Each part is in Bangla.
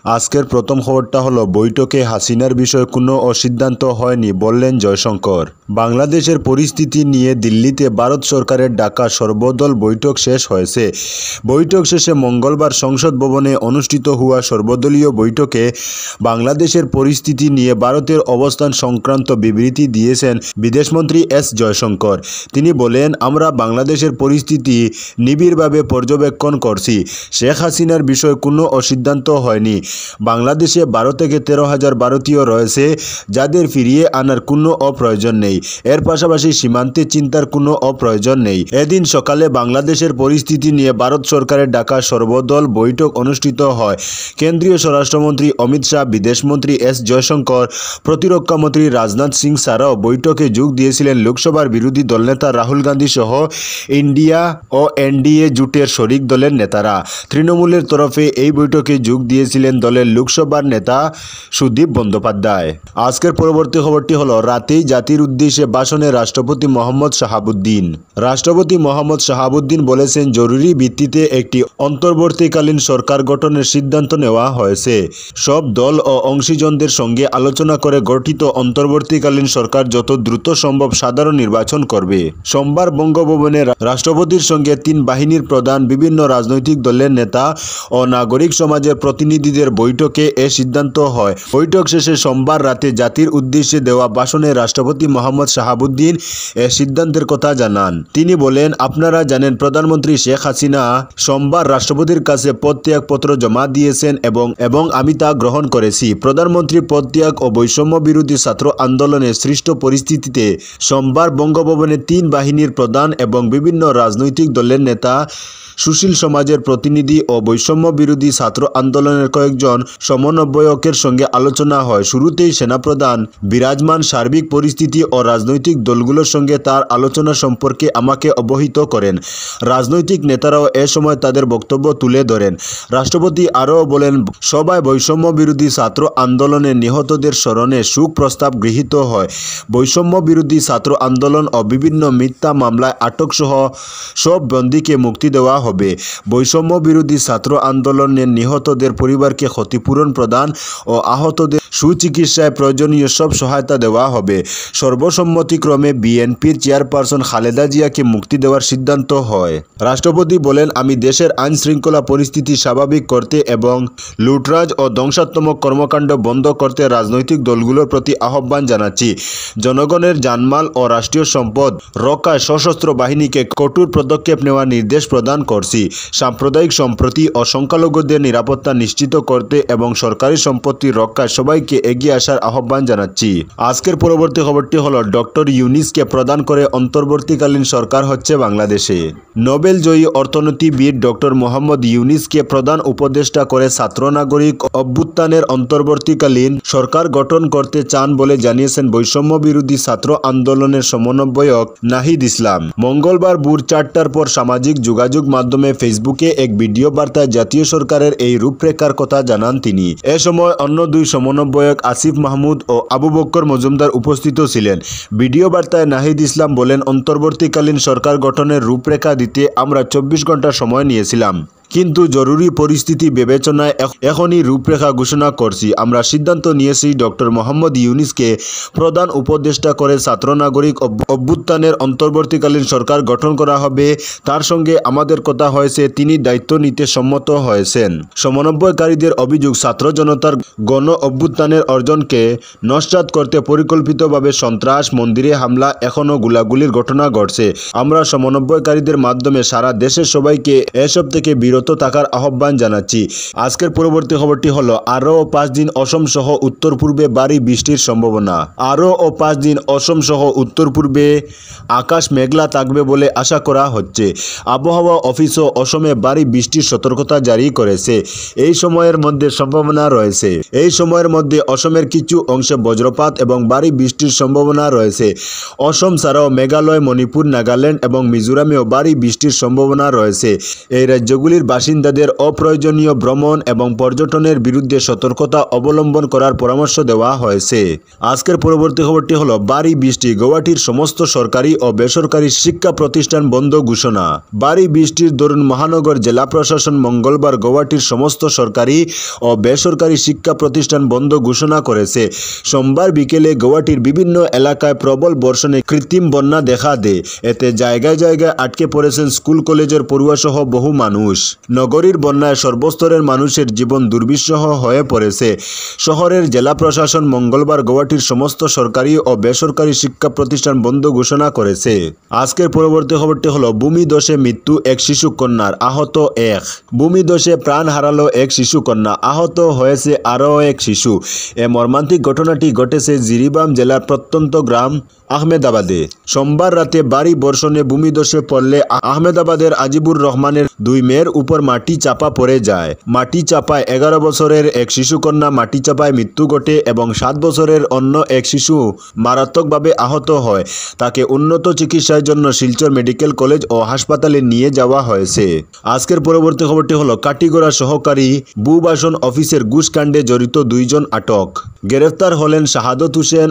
আজকের প্রথম খবরটা হলো বৈঠকে হাসিনার বিষয়ে কোনো সিদ্ধান্ত হয়নি বললেন জয়শঙ্কর। বাংলাদেশের পরিস্থিতি নিয়ে দিল্লিতে ভারত সরকারের ডাকা সর্বদল বৈঠক শেষ হয়েছে। বৈঠক শেষে মঙ্গলবার সংসদ ভবনে অনুষ্ঠিত হওয়া সর্বদলীয় বৈঠকে বাংলাদেশের পরিস্থিতি নিয়ে ভারতের অবস্থান সংক্রান্ত বিবৃতি দিয়েছেন বিদেশমন্ত্রী এস জয়শঙ্কর। তিনি বলেন, আমরা বাংলাদেশের পরিস্থিতি নিবিড়ভাবে পর্যবেক্ষণ করছি। শেখ হাসিনার বিষয়ে কোনো সিদ্ধান্ত হয়নি। বাংলাদেশে 12 থেকে 13,000 ভারতীয় রয়েছে, যাদের ফিরিয়ে আনার কোনো প্রয়োজন নেই। এর পাশাপাশি সীমান্তে চিন্তার কোনো প্রয়োজন নেই। এদিন সকালে বাংলাদেশের পরিস্থিতি নিয়ে ভারত সরকারের ডাকা সর্বদল বৈঠক অনুষ্ঠিত হয়। কেন্দ্রীয় স্বরাষ্ট্রমন্ত্রী অমিত শাহ, বিদেশমন্ত্রী এস জয়শঙ্কর, প্রতিরক্ষামন্ত্রী রাজনাথ সিং ছাড়াও বৈঠকে যোগ দিয়েছিলেন লোকসভার বিরোধী দলনেতা রাহুল গান্ধী সহ ইন্ডিয়া ও এনডিএ জোটের শরিক দলের নেতারা। তৃণমূলের তরফে এই বৈঠকে যোগ দিয়েছিলেন দলের লোকসভার নেতা সুদীপ বন্দ্যোপাধ্যায়। আজকের পরবর্তী খবরটি হলো, রাতেই জাতির উদ্দেশ্যে ভাষণে রাষ্ট্রপতি মোহাম্মদ শাহাবুদ্দিন। রাষ্ট্রপতি মোহাম্মদ শাহাবুদ্দিন বলেছেন, জরুরি ভিত্তিতে একটি অন্তর্বর্তীকালীন সরকার গঠনের সিদ্ধান্ত নেওয়া হয়েছে। সব দল ও অংশীজনদের সঙ্গে আলোচনা করে গঠিত অন্তর্বর্তীকালীন সরকার যত দ্রুত সম্ভব সাধারণ নির্বাচন করবে। সোমবার বঙ্গভবনে রাষ্ট্রপতির সঙ্গে 3 বাহিনীর প্রধান, বিভিন্ন রাজনৈতিক দলের নেতা ও নাগরিক সমাজের প্রতিনিধিদের বৈঠকে এ সিদ্ধান্ত হয়। বৈঠক শেষে সোমবার রাতে জাতির উদ্দেশ্যে দেওয়া ভাষণে রাষ্ট্রপতি মোহাম্মদ শাহাবুদ্দিন এ সিদ্ধান্তের কথা জানান। তিনি বলেন, আপনারা জানেন প্রধানমন্ত্রী শেখ হাসিনা সোমবার রাষ্ট্রপতির কাছে পদত্যাগপত্র জমা দিয়েছেন এবং আমি তা গ্রহণ করেছি। প্রধানমন্ত্রী পদত্যাগ ও বৈষম্য বিরোধী ছাত্র আন্দোলনের সৃষ্ট পরিস্থিতিতে সোমবার বঙ্গভবনে 3 বাহিনীর প্রধান এবং বিভিন্ন রাজনৈতিক দলের নেতা, সুশীল সমাজের প্রতিনিধি ও বৈষম্য বিরোধী ছাত্র আন্দোলনের কয়েকজন সমন্বয়কের সঙ্গে আলোচনা হয়। শুরুতেই সেনাপ্রধান বিরাজমান সার্বিক পরিস্থিতি ও রাজনৈতিক দলগুলোর সঙ্গে তার আলোচনা সম্পর্কে আমাকে অবহিত করেন। রাজনৈতিক নেতারাও এ সময় তাদের বক্তব্য তুলে ধরেন। রাষ্ট্রপতি আরও বলেন, সভায় বৈষম্য বিরোধী ছাত্র আন্দোলনে নিহতদের স্মরণে শোক প্রস্তাব গৃহীত হয়। বৈষম্য বিরোধী ছাত্র আন্দোলন ও বিভিন্ন মিথ্যা মামলায় আটকসহ সব বন্দীকে মুক্তি দেওয়া হবে। বৈষম্য বিরোধী ছাত্র আন্দোলনের নিহতদের পরিবারকে ক্ষতিপূরণ প্রদান ও আহতদের সুচিকিৎসায় প্রয়োজনীয় সব সহায়তা দেওয়া হবে। সর্বসম্মতিক্রমে বিএনপির চেয়ারপারসন খালেদা জিয়াকে মুক্তি দেওয়ার সিদ্ধান্ত হয়। রাষ্ট্রপতি বলেন, আমি দেশের আইন শৃঙ্খলা পরিস্থিতি স্বাভাবিক করতে এবং লুটরাজ ও ধ্বংসাত্মক কর্মকাণ্ড বন্ধ করতে রাজনৈতিক দলগুলোর প্রতি আহ্বান জানাচ্ছি। জনগণের জানমাল ও রাষ্ট্রীয় সম্পদ রক্ষায় সশস্ত্র বাহিনীকে কঠোর পদক্ষেপ নেওয়ার নির্দেশ প্রদান করছি। সাম্প্রদায়িক সম্প্রীতি ও সংখ্যালঘুদের নিরাপত্তা নিশ্চিত করতে এবং সরকারি সম্পত্তি রক্ষায় সবাইকে এগিয়ে আসার আহ্বান জানাচ্ছি। আজকের পরবর্তী খবরটি হলো, ডক্টর ইউনিসকে প্রদান করে অন্তর্বর্তীকালীন সরকার হচ্ছে বাংলাদেশে। নোবেল জয়ী অর্থনীতিবিদ ডক্টর মোহাম্মদ ইউনিসকে প্রধান উপদেষ্টা করে ছাত্র নাগরিক অভ্যুত্থানের অন্তর্বর্তীকালীন সরকার গঠন করতে চান বলে জানিয়েছেন বৈষম্য বিরোধী ছাত্র আন্দোলনের সমন্বয়ক নাহিদ ইসলাম। মঙ্গলবার ভোর 4টার পর সামাজিক যোগাযোগ মাধ্যমে ফেসবুকে এক ভিডিও বার্তায় জাতীয় সরকারের এই রূপরেখার কথা জানান তিনি। এ সময় অন্য 2 সমন্বয়ক আসিফ মাহমুদ ও আবু বক্কর মজুমদার উপস্থিত ছিলেন। ভিডিও বার্তায় নাহিদ ইসলাম বলেন, অন্তর্বর্তীকালীন সরকার গঠনের রূপরেখা দিতে আমরা 24 ঘন্টা সময় নিয়েছিলাম, কিন্তু জরুরি পরিস্থিতি বিবেচনায় এখনই রূপরেখা ঘোষণা করছি। আমরা সিদ্ধান্ত নিয়েছি ডক্টর মোহাম্মদ ইউনিসকে প্রধান উপদেষ্টা করে ছাত্র নাগরিক অভ্যুত্থানের অন্তর্বর্তীকালীন সরকার গঠন করা হবে। তার সঙ্গে আমাদের কথা হয়েছে, তিনি দায়িত্ব নিতে সম্মত হয়েছেন। সমন্বয়কারীদের অভিযোগ, ছাত্র জনতার গণ অভ্যুত্থানের অর্জনকে নস্যাৎ করতে পরিকল্পিতভাবে সন্ত্রাস, মন্দিরে হামলা, এখনও গোলাগুলির ঘটনা ঘটছে। আমরা সমন্বয়কারীদের মাধ্যমে সারা দেশের সবাইকে এসব থেকে বিরত থাকার আহ্বান জানাচ্ছি। আজকের পরবর্তী খবরটি হলো, আরও 5 দিন অসম সহ উত্তর পূর্বে ভারী বৃষ্টির সম্ভাবনা। আরও 5 দিন অসম সহ উত্তর পূর্বে আকাশ মেঘলা থাকবে বলে আশা করা হচ্ছে। আবহাওয়া অফিসও অসমে ভারী বৃষ্টির সতর্কতা জারি করেছে। এই সময়ের মধ্যে সম্ভাবনা রয়েছে। এই সময়ের মধ্যে অসমের কিছু অংশে বজ্রপাত এবং ভারী বৃষ্টির সম্ভাবনা রয়েছে। অসম ছাড়াও মেঘালয়, মণিপুর, নাগাল্যান্ড এবং মিজোরামেও ভারী বৃষ্টির সম্ভাবনা রয়েছে। এই রাজ্যগুলির বাসিন্দাদের অপ্রয়োজনীয় ভ্রমণ এবং পর্যটনের বিরুদ্ধে সতর্কতা অবলম্বন করার পরামর্শ দেওয়া হয়েছে। আজকের পরবর্তী খবরটি হলো ভারী বৃষ্টি, গৌহাটির সমস্ত সরকারি ও বেসরকারি শিক্ষা প্রতিষ্ঠান বন্ধ ঘোষণা। ভারী বৃষ্টির দরুন মহানগর জেলা প্রশাসন মঙ্গলবার গৌহাটির সমস্ত সরকারি ও বেসরকারি শিক্ষা প্রতিষ্ঠান বন্ধ ঘোষণা করেছে। সোমবার বিকেলে গৌহাটির বিভিন্ন এলাকায় প্রবল বর্ষণে কৃত্রিম বন্যা দেখা দেয়। এতে জায়গায় জায়গায় আটকে পড়েছেন স্কুল কলেজের পড়ুয়াসহ বহু মানুষ। নগরীর বন্যায় সর্বস্তরের মানুষের জীবন দুর্বিষহ হয়ে পড়েছে। শহরের জেলা প্রশাসন মঙ্গলবার গৌহাটির সমস্ত সরকারি ও বেসরকারি শিক্ষা প্রতিষ্ঠান বন্ধ ঘোষণা করেছে। আজকের পরবর্তী খবরটি হলো ভূমিধসে মৃত্যু এক শিশু কন্যার, আহত এক। ভূমিধসে প্রাণ হারালো এক শিশু কন্যা, আহত হয়েছে আরও এক শিশু। এ মর্মান্তিক ঘটনাটি ঘটেছে জিরিবাম জেলার প্রত্যন্ত গ্রাম আহমেদাবাদে। সোমবার রাতে ভারী বর্ষণে ভূমিধসে পড়লে আহমেদাবাদের আজিবুর রহমানের দুই মেয়ের উপর মাটি চাপা পড়ে যায়। মাটি চাপায় 11 বছরের এক শিশুকন্যা মাটি চাপায় মৃত্যু ঘটে এবং 7 বছরের অন্য এক শিশু মারাত্মকভাবে আহত হয়। তাকে উন্নত চিকিৎসার জন্য শিলচর মেডিকেল কলেজ ও হাসপাতালে নিয়ে যাওয়া হয়েছে। আজকের পরবর্তী খবরটি হলো কাটিগড়া সহকারী ভূবাসন অফিসের ঘুষকাণ্ডে জড়িত 2 জন আটক। গ্রেফতার হলেন শাহাদত হোসেন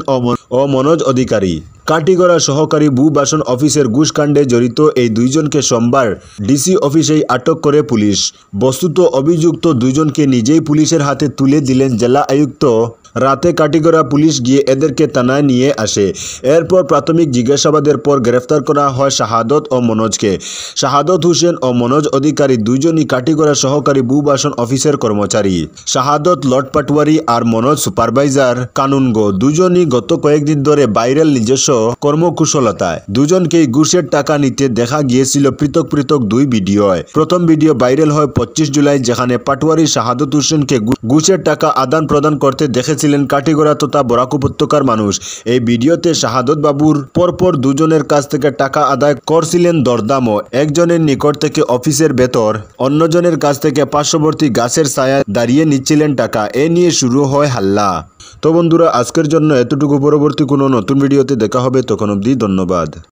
ও মনোজ অধিকারী। কাটিগড়া সহকারী ভূবাসন অফিসের ঘুষকাণ্ডে জড়িত এই 2 জনকে সোমবার ডিসি অফিসেই আটক করে পুলিশ। বস্তুত অভিযুক্ত 2 জনকে নিজেই পুলিশের হাতে তুলে দিলেন জেলা আয়ুক্ত। রাতে কাটিগড়া পুলিশ গিয়ে এদেরকে থানায় নিয়ে আসে। এরপর প্রাথমিক জিজ্ঞাসাবাদের পর গ্রেফতার করা হয় শাহাদত ও মনোজকে। শাহাদত হোসেন ও মনোজ অধিকারী 2 জনই কাটিগড়া সহকারী ভূবাসন অফিসের কর্মচারী। শাহাদত লট পাটওয়ারি আর মনোজ সুপারভাইজার কানুনগো। 2 জনই গত কয়েকদিন ধরে ভাইরাল নিজস্ব কর্মকুশলতায়। 2 জনকেই ঘুষের টাকা নিতে দেখা গিয়েছিল পৃথক পৃথক 2 ভিডিওয়। প্রথম ভিডিও ভাইরাল হয় 25 জুলাই, যেখানে পাটওয়ারি শাহাদত হোসেনকে ঘুষের টাকা আদান প্রদান করতে দেখেছিলেন কাটিগড়া তথা বরাক উপত্যকার মানুষ। এই ভিডিওতে শাহাদত বাবুর পরপর 2 জনের কাছ থেকে টাকা আদায় করছিলেন দরদামও। একজনের নিকট থেকে অফিসের ভেতর, অন্যজনের কাছ থেকে পার্শ্ববর্তী গাছের ছায়া দাঁড়িয়ে নিচ্ছিলেন টাকা। এ নিয়ে শুরু হয় হাল্লা। তো বন্ধুরা, আজকের জন্য এতটুকু। পরবর্তী কোনো নতুন ভিডিওতে দেখা হবে, তখন অবধি ধন্যবাদ।